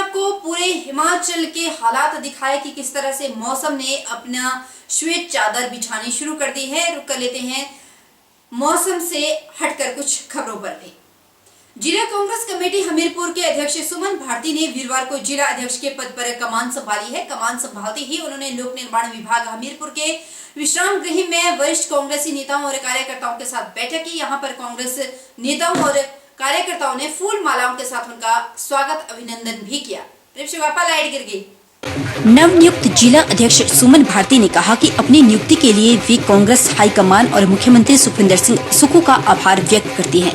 आपको पूरे हिमाचल के हालात दिखाए कि किस तरह से मौसम ने अपना श्वेत चादर बिछानी शुरू कर दी है। रुक कर लेते हैं मौसम से हटकर कुछ खबरों पर भी। जिला कांग्रेस कमेटी हमीरपुर के अध्यक्ष सुमन भारती ने वीरवार को जिला अध्यक्ष के पद पर कमान संभाली है। कमान संभालते ही उन्होंने लोक निर्माण विभाग हमीरपुर के विश्राम गृह में वरिष्ठ कांग्रेसी नेताओं और कार्यकर्ताओं के साथ बैठक की। यहाँ पर कांग्रेस नेताओं और कार्यकर्ताओं ने फूल मालाओं के साथ उनका स्वागत अभिनंदन भी किया। लाइट गिर गई। नवनियुक्त जिला अध्यक्ष सुमन भारती ने कहा कि अपनी नियुक्ति के लिए वे कांग्रेस हाईकमान और मुख्यमंत्री सुखविंदर सिंह सुक्खू का आभार व्यक्त करती हैं।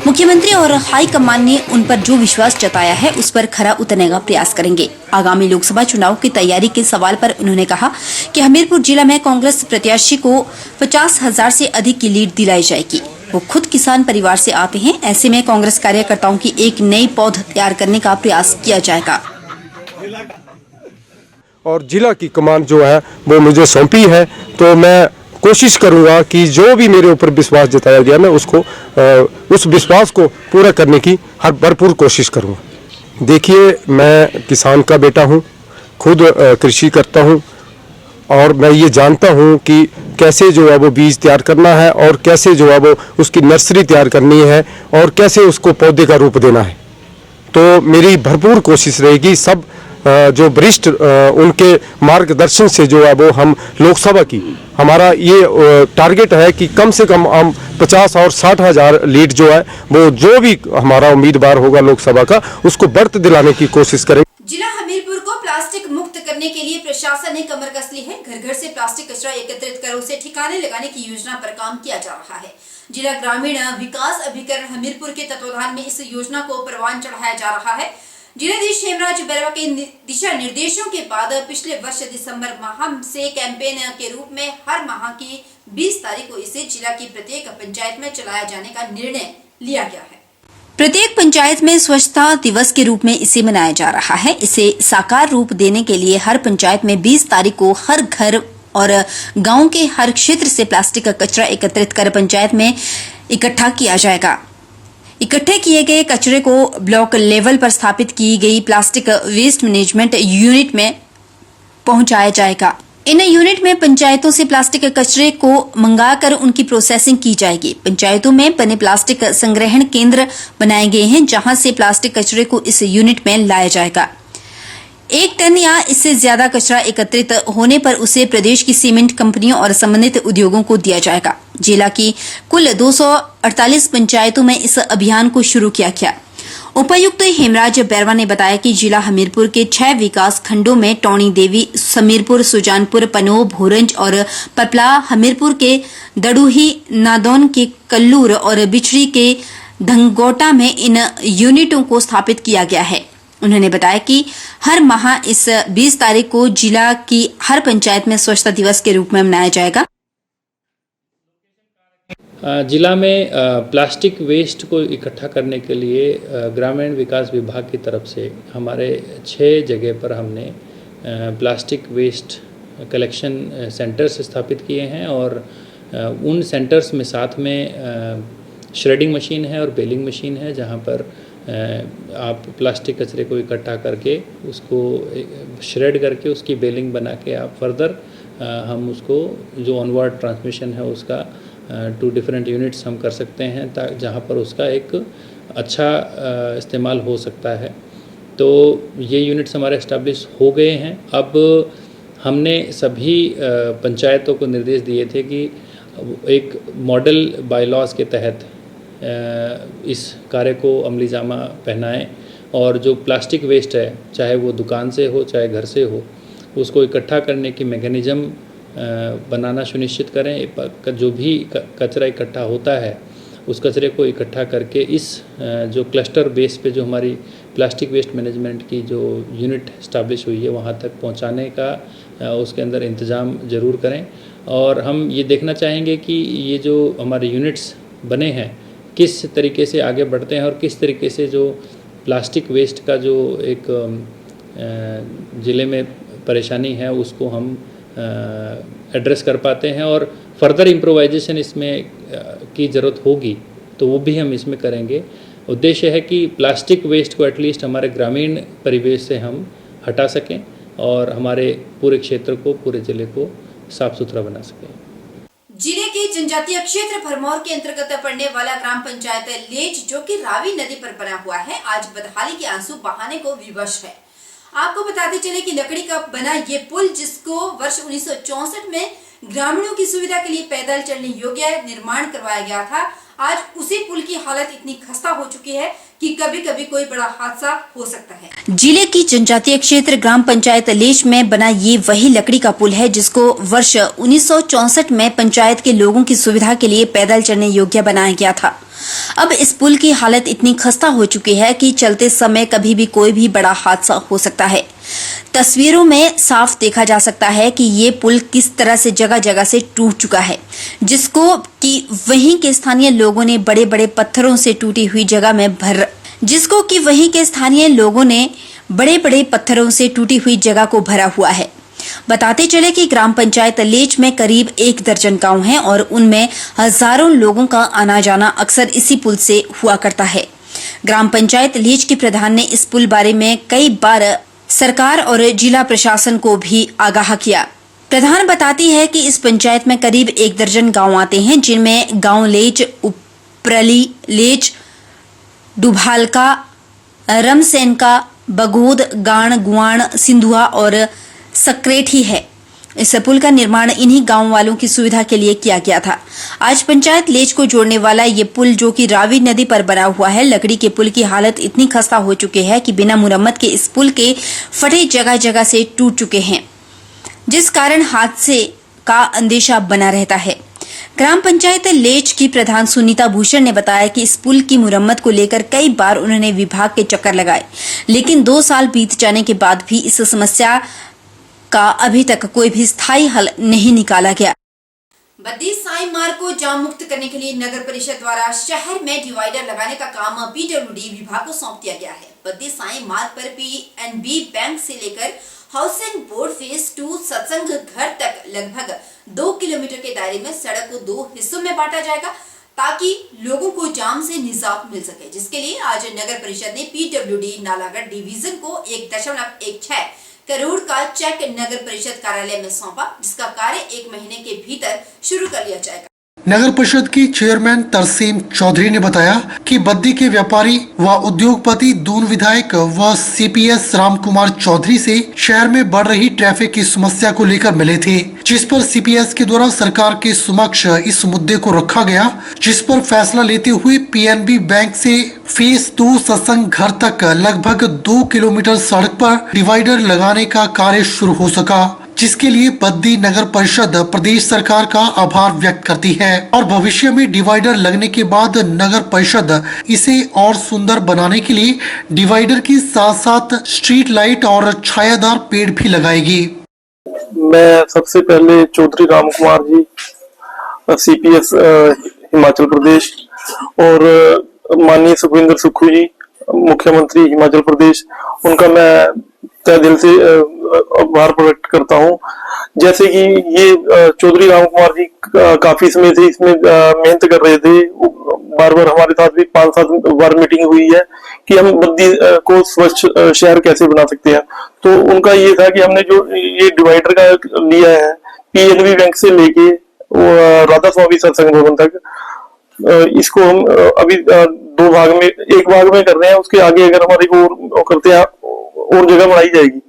मुख्यमंत्री और हाईकमान ने उन पर जो विश्वास जताया है उस पर खरा उतरने का प्रयास करेंगे। आगामी लोकसभा चुनाव की तैयारी के सवाल पर उन्होंने कहा कि हमीरपुर जिला में कांग्रेस प्रत्याशी को 50,000 से अधिक की लीड दिलाई जाएगी। वो खुद किसान परिवार से आते हैं, ऐसे में कांग्रेस कार्यकर्ताओं की एक नई पौध तैयार करने का प्रयास किया जाएगा। और जिला की कमान जो है वो मुझे सौंपी है, तो मैं कोशिश करूंगा कि जो भी मेरे ऊपर विश्वास जताया गया मैं उसको उस विश्वास को पूरा करने की हर भरपूर कोशिश करूंगा। देखिए, मैं किसान का बेटा हूं, खुद कृषि करता हूं और मैं ये जानता हूं कि कैसे जो है वो बीज तैयार करना है और कैसे जो है वो उसकी नर्सरी तैयार करनी है और कैसे उसको पौधे का रूप देना है। तो मेरी भरपूर कोशिश रहेगी सब जो वरिष्ठ उनके मार्गदर्शन से जो है वो हम लोकसभा की हमारा ये टारगेट है कि कम से कम हम 50 और 60,000 लीड जो है वो जो भी हमारा उम्मीदवार होगा लोकसभा का उसको बढ़त दिलाने की कोशिश करेंगे। जिला हमीरपुर को प्लास्टिक मुक्त करने के लिए प्रशासन ने कमर कस ली है। घर घर से प्लास्टिक कचरा एकत्रित कर उसे ठिकाने लगाने की योजना पर काम किया जा रहा है। जिला ग्रामीण विकास अभिकरण हमीरपुर के तत्वाधान में इस योजना को परवान चढ़ाया जा रहा है। जिलाधीश हेमराज बैरवा के दिशा निर्देशों के बाद पिछले वर्ष दिसंबर माह से कैंपेन के रूप में हर माह की 20 तारीख को इसे जिला की प्रत्येक पंचायत में चलाया जाने का निर्णय लिया गया है। प्रत्येक पंचायत में स्वच्छता दिवस के रूप में इसे मनाया जा रहा है। इसे साकार रूप देने के लिए हर पंचायत में 20 तारीख को हर घर और गांव के हर क्षेत्र से प्लास्टिक का कचरा एकत्रित कर पंचायत में इकट्ठा किया जाएगा। इकट्ठे किए गए कचरे को ब्लॉक लेवल पर स्थापित की गई प्लास्टिक वेस्ट मैनेजमेंट यूनिट में पहुंचाया जाएगा। इन यूनिट में पंचायतों से प्लास्टिक कचरे को मंगाकर उनकी प्रोसेसिंग की जाएगी। पंचायतों में बने प्लास्टिक संग्रहण केंद्र बनाए गए हैं, जहां से प्लास्टिक कचरे को इस यूनिट में लाया जाएगा। 1 टन या इससे ज्यादा कचरा एकत्रित होने पर उसे प्रदेश की सीमेंट कंपनियों और संबंधित उद्योगों को दिया जाएगा। जिला की कुल 248 पंचायतों में इस अभियान को शुरू किया गया। उपायुक्त हेमराज बैरवा ने बताया कि जिला हमीरपुर के 6 विकास खंडों में टौणी देवी, समीरपुर, सुजानपुर, पनोह, भोरंज और पपला, हमीरपुर के दड़ूही, नादौन के कल्लूर और बिछड़ी के धंगोटा में इन यूनिटों को स्थापित किया गया है। उन्होंने बताया कि हर माह इस 20 तारीख को जिला की हर पंचायत में स्वच्छता दिवस के रूप में मनाया जाएगा। जिला में प्लास्टिक वेस्ट को इकट्ठा करने के लिए ग्रामीण विकास विभाग की तरफ से हमारे 6 जगह पर हमने प्लास्टिक वेस्ट कलेक्शन सेंटर्स स्थापित किए हैं और उन सेंटर्स में साथ में श्रेडिंग मशीन है और बेलिंग मशीन है, जहां पर आप प्लास्टिक कचरे को इकट्ठा करके उसको श्रेड करके उसकी बेलिंग बना के आप फर्दर हम उसको जो ऑनवर्ड ट्रांसमिशन है उसका टू डिफरेंट यूनिट्स हम कर सकते हैं, जहाँ पर उसका एक अच्छा इस्तेमाल हो सकता है। तो ये यूनिट्स हमारे इस्टेब्लिश हो गए हैं। अब हमने सभी पंचायतों को निर्देश दिए थे कि एक मॉडल बायलॉज के तहत इस कार्य को अमली जामा पहनाएं और जो प्लास्टिक वेस्ट है, चाहे वो दुकान से हो चाहे घर से हो, उसको इकट्ठा करने की मैकेनिज़्म बनाना सुनिश्चित करें। जो भी कचरा इकट्ठा होता है उस कचरे को इकट्ठा करके इस जो क्लस्टर बेस पे जो हमारी प्लास्टिक वेस्ट मैनेजमेंट की जो यूनिट इस्टेब्लिश हुई है वहाँ तक पहुँचाने का उसके अंदर इंतज़ाम ज़रूर करें। और हम ये देखना चाहेंगे कि ये जो हमारे यूनिट्स बने हैं किस तरीके से आगे बढ़ते हैं और किस तरीके से जो प्लास्टिक वेस्ट का जो एक ज़िले में परेशानी है उसको हम एड्रेस कर पाते हैं और फर्दर इम्प्रोवाइजेशन इसमें की ज़रूरत होगी तो वो भी हम इसमें करेंगे। उद्देश्य है कि प्लास्टिक वेस्ट को एटलीस्ट हमारे ग्रामीण परिवेश से हम हटा सकें और हमारे पूरे क्षेत्र को, पूरे ज़िले को साफ सुथरा बना सकें। जिले के जनजातीय क्षेत्र भरमौर के अंतर्गत पड़ने वाला ग्राम पंचायत लेच, जो कि रावी नदी पर बना हुआ है, आज बदहाली के आंसू बहाने को विवश है। आपको बताते चले कि लकड़ी का बना ये पुल, जिसको वर्ष 1964 में ग्रामीणों की सुविधा के लिए पैदल चलने योग्य निर्माण करवाया गया था, आज उसी पुल की हालत इतनी खस्ता हो चुकी है कि कभी कभी कोई बड़ा हादसा हो सकता है। जिले की जनजातीय क्षेत्र ग्राम पंचायत लेच में बना ये वही लकड़ी का पुल है जिसको वर्ष 1964 में पंचायत के लोगों की सुविधा के लिए पैदल चलने योग्य बनाया गया था। अब इस पुल की हालत इतनी खस्ता हो चुकी है कि चलते समय कभी भी कोई भी बड़ा हादसा हो सकता है। तस्वीरों में साफ देखा जा सकता है कि ये पुल किस तरह से जगह जगह से टूट चुका है, जिसको कि वहीं के स्थानीय लोगों ने बड़े बड़े पत्थरों से टूटी हुई जगह को भरा हुआ है। बताते चले कि ग्राम पंचायत लेच में करीब 1 दर्जन गांव हैं और उनमें हजारों लोगों का आना जाना अक्सर इसी पुल से हुआ करता है। ग्राम पंचायत लेच के प्रधान ने इस पुल बारे में कई बार सरकार और जिला प्रशासन को भी आगाह किया। प्रधान बताती है कि इस पंचायत में करीब 1 दर्जन गांव आते हैं, जिनमें गांव लेच, उपरली लेच, डुभालका, रमसेनका, बगोद, गाण, गुआण, सिंधुआ और सक्रेठी है। इस पुल का निर्माण इन्हीं गांव वालों की सुविधा के लिए किया गया था। आज पंचायत लेच को जोड़ने वाला ये पुल, जो कि रावी नदी पर बना हुआ है, लकड़ी के पुल की हालत इतनी खस्ता हो चुकी है कि बिना मुरम्मत के इस पुल के फटे जगह जगह से टूट चुके हैं, जिस कारण हादसे का अंदेशा बना रहता है। ग्राम पंचायत लेच की प्रधान सुनीता भूषण ने बताया कि इस पुल की मुरम्मत को लेकर कई बार उन्होंने विभाग के चक्कर लगाए, लेकिन 2 साल बीत जाने के बाद भी इस समस्या का अभी तक कोई भी स्थायी हल नहीं निकाला गया। बद्दी साई मार्ग को जाम मुक्त करने के लिए नगर परिषद द्वारा शहर में डिवाइडर लगाने का काम पीडब्ल्यूडी विभाग को सौंप दिया गया है। बद्दी साई मार्ग पर पीएनबी बैंक से लेकर हाउसिंग बोर्ड फेज 2 सत्संग घर तक लगभग 2 किलोमीटर के दायरे में सड़क को 2 हिस्सों में बांटा जाएगा, ताकि लोगों को जाम से निजात मिल सके, जिसके लिए आज नगर परिषद ने पीडब्ल्यूडी नालागढ़ डिवीजन को 1.16 करोड़ का चेक नगर परिषद कार्यालय में सौंपा, जिसका कार्य 1 महीने के भीतर शुरू कर लिया जाएगा। नगर परिषद की चेयरमैन तरसीम चौधरी ने बताया कि बद्दी के व्यापारी व उद्योगपति दून विधायक व सीपीएस रामकुमार चौधरी से शहर में बढ़ रही ट्रैफिक की समस्या को लेकर मिले थे, जिस पर सीपीएस के द्वारा सरकार के समक्ष इस मुद्दे को रखा गया, जिस पर फैसला लेते हुए पीएनबी बैंक से फेज 2 सत्संग घर तक लगभग 2 किलोमीटर सड़क पर डिवाइडर लगाने का कार्य शुरू हो सका, जिसके लिए बद्दी नगर परिषद प्रदेश सरकार का आभार व्यक्त करती है और भविष्य में डिवाइडर लगने के बाद नगर परिषद इसे और सुंदर बनाने के लिए डिवाइडर के साथ साथ स्ट्रीट लाइट और छायादार पेड़ भी लगाएगी। मैं सबसे पहले चौधरी रामकुमार जी, सीपीएस हिमाचल प्रदेश, और माननीय सुखविंदर सुक्खू जी, मुख्यमंत्री हिमाचल प्रदेश, उनका मैं तहे दिल से आभार प्रकट करता हूँ। जैसे कि ये चौधरी रामकुमार जी काफी समय से इसमें मेहनत कर रहे थे, बार बार हमारे साथ भी 5-7 बार मीटिंग हुई है कि हम बद्दी को स्वच्छ शहर कैसे बना सकते हैं। तो उनका ये था कि हमने जो ये डिवाइडर का लिया है पीएनबी बैंक से लेके राधा स्वामी सत्संग भवन तक, इसको हम अभी 2 भाग में, 1 भाग में कर रहे हैं। उसके आगे अगर हमारी और करते हैं और जगह बनाई जाएगी।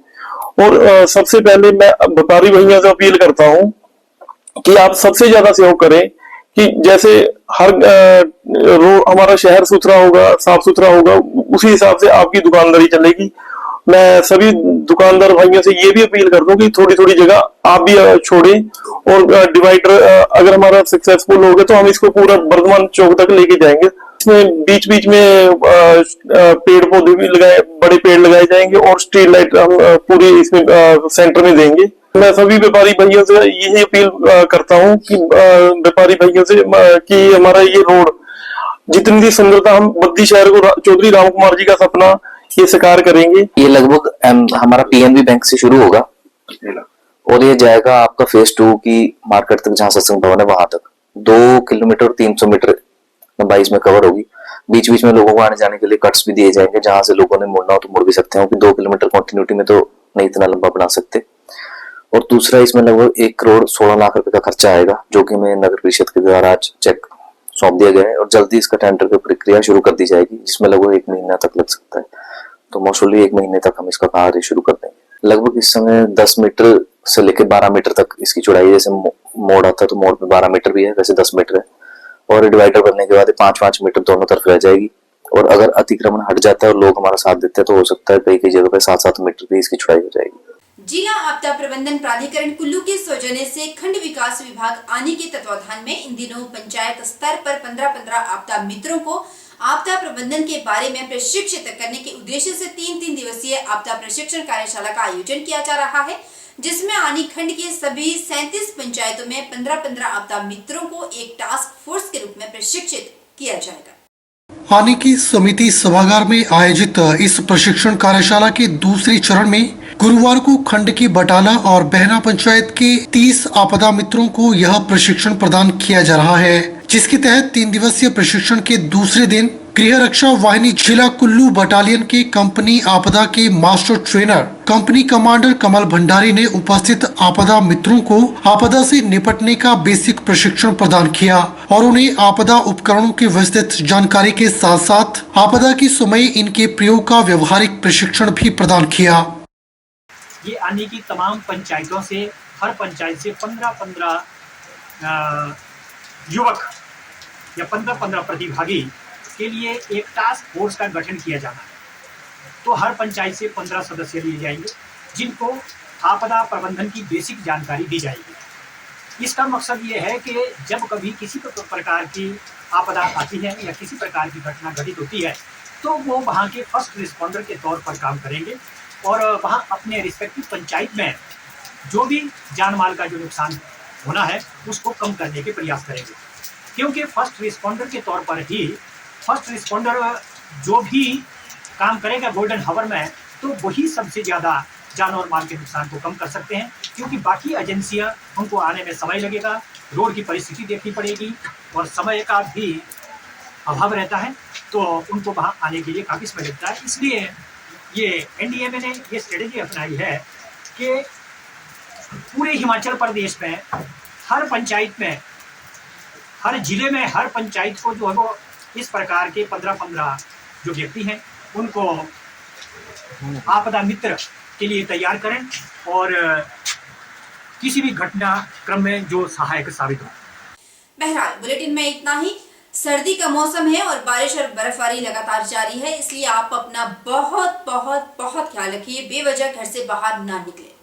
और सबसे पहले मैं व्यापारी भाइयों से अपील करता हूं कि आप सबसे ज्यादा सहयोग करें कि जैसे हर हमारा शहर सुथरा होगा, साफ सुथरा होगा, उसी हिसाब से आपकी दुकानदारी चलेगी। मैं सभी दुकानदार भाइयों से ये भी अपील कर दूं कि थोड़ी थोड़ी जगह आप भी छोड़ें और डिवाइडर अगर हमारा सक्सेसफुल हो गया तो हम इसको पूरा वर्धमान चौक तक लेके जाएंगे। इसमें बीच बीच में पेड़ पौधे भी लगाए, बड़े पेड़ लगाए जाएंगे और स्ट्रीट लाइट हम पूरी इसमें सेंटर में देंगे। मैं सभी व्यापारी भाइयों से यही अपील करता हूं कि व्यापारी भाइयों से कि हमारा ये रोड जितनी भी सुंदरता, हम बद्दी शहर को चौधरी रामकुमार जी का सपना ये साकार करेंगे। ये लगभग हमारा पीएनबी बैंक से शुरू होगा और ये जाएगा आपका फेज 2 की मार्केट तक, जहां सत्संग भवन है वहां तक 2 किलोमीटर 300 मीटर 22 में कवर होगी। बीच बीच में लोगों को आने जाने के लिए कट्स भी दिए जाएंगे, जहां से लोगों ने मुड़ना हो तो मुड़ भी सकते हैं, क्योंकि 2 किलोमीटर कंटिन्यूटी में तो नहीं इतना लंबा बना सकते। और दूसरा, इसमें लगभग 1 करोड़ 16 लाख रुपए का खर्चा आएगा, जो कि हमें नगर परिषद के द्वारा आज चेक सौंप दिया गया है और जल्दी इसका टेंडर की प्रक्रिया शुरू कर दी जाएगी, जिसमें लगभग 1 महीना तक लग सकता है। तो मोस्टली 1 महीने तक हम इसका कार्य शुरू कर देंगे। लगभग इस समय 10 मीटर से लेकर 12 मीटर तक इसकी चौड़ाई, जैसे मोड़ आता है तो मोड़ पे 12 मीटर भी है, वैसे 10 मीटर है। और डिवाइडर बनने के बाद 5-5 मीटर दोनों तरफ रह जाएगी। और अगर अतिक्रमण हट जाता है और लोग हमारा साथ देते हैं तो हो सकता है कई कई जगह पे 7-7 मीटर भी इसकी चौड़ाई हो जाएगी। जिला आपदा प्रबंधन प्राधिकरण कुल्लू के सौजन्य से खंड विकास विभाग आनी के तत्वाधान में इन दिनों पंचायत स्तर पर 15-15 आपदा मित्रों को आपदा प्रबंधन के बारे में प्रशिक्षित करने के उद्देश्य से 3-3 दिवसीय आपदा प्रशिक्षण कार्यशाला का आयोजन किया जा रहा है, जिसमें आनी खंड के सभी 37 पंचायतों में 15-15 आपदा मित्रों को एक टास्क फोर्स के रूप में प्रशिक्षित किया जाएगा। आनी की समिति सभागार में आयोजित इस प्रशिक्षण कार्यशाला के दूसरे चरण में गुरुवार को खंड की बटाला और बहना पंचायत के 30 आपदा मित्रों को यह प्रशिक्षण प्रदान किया जा रहा है, जिसके तहत 3 दिवसीय प्रशिक्षण के दूसरे दिन गृह रक्षा वाहिनी जिला कुल्लू बटालियन के कंपनी आपदा के मास्टर ट्रेनर कंपनी कमांडर कमल भंडारी ने उपस्थित आपदा मित्रों को आपदा से निपटने का बेसिक प्रशिक्षण प्रदान किया और उन्हें आपदा उपकरणों की विस्तृत जानकारी के साथ साथ आपदा के समय इनके प्रयोग का व्यवहारिक प्रशिक्षण भी प्रदान किया। ये आने की तमाम पंचायतों से, हर पंचायत से 15-15 युवक या 15-15 प्रतिभागी के लिए एक टास्क फोर्स का गठन किया जाना है। तो हर पंचायत से 15 सदस्य लिए जाएंगे, जिनको आपदा प्रबंधन की बेसिक जानकारी दी जाएगी। इसका मकसद ये है कि जब कभी किसी प्रकार की आपदा आती है या किसी प्रकार की घटना घटित होती है तो वो वहाँ के फर्स्ट रिस्पॉन्डर के तौर पर काम करेंगे और वहाँ अपने रिस्पेक्टिव पंचायत में जो भी जान माल का जो नुकसान होना है उसको कम करने के प्रयास करेंगे, क्योंकि फर्स्ट रिस्पॉन्डर के तौर पर ही फर्स्ट रिस्पॉन्डर जो भी काम करेगा गोल्डन हावर में, तो वही सबसे ज़्यादा जान और माल के नुकसान को कम कर सकते हैं, क्योंकि बाकी एजेंसियां उनको आने में समय लगेगा, रोड की परिस्थिति देखनी पड़ेगी और समय का भी अभाव रहता है, तो उनको वहाँ आने के लिए काफ़ी समय लगता है। इसलिए ये एनडीएमए ने ये स्ट्रेटेजी अपनाई है कि पूरे हिमाचल प्रदेश में हर पंचायत में, हर जिले में, हर पंचायत को जो है वो इस प्रकार के 15-15 जो व्यक्ति हैं उनको आपदा मित्र के लिए तैयार करें और किसी भी घटना क्रम में जो सहायक साबित हो। बहरहाल बुलेटिन में इतना ही। सर्दी का मौसम है और बारिश और बर्फबारी लगातार जारी है, इसलिए आप अपना बहुत बहुत बहुत ख्याल रखिए, बेवजह घर से बाहर ना निकले।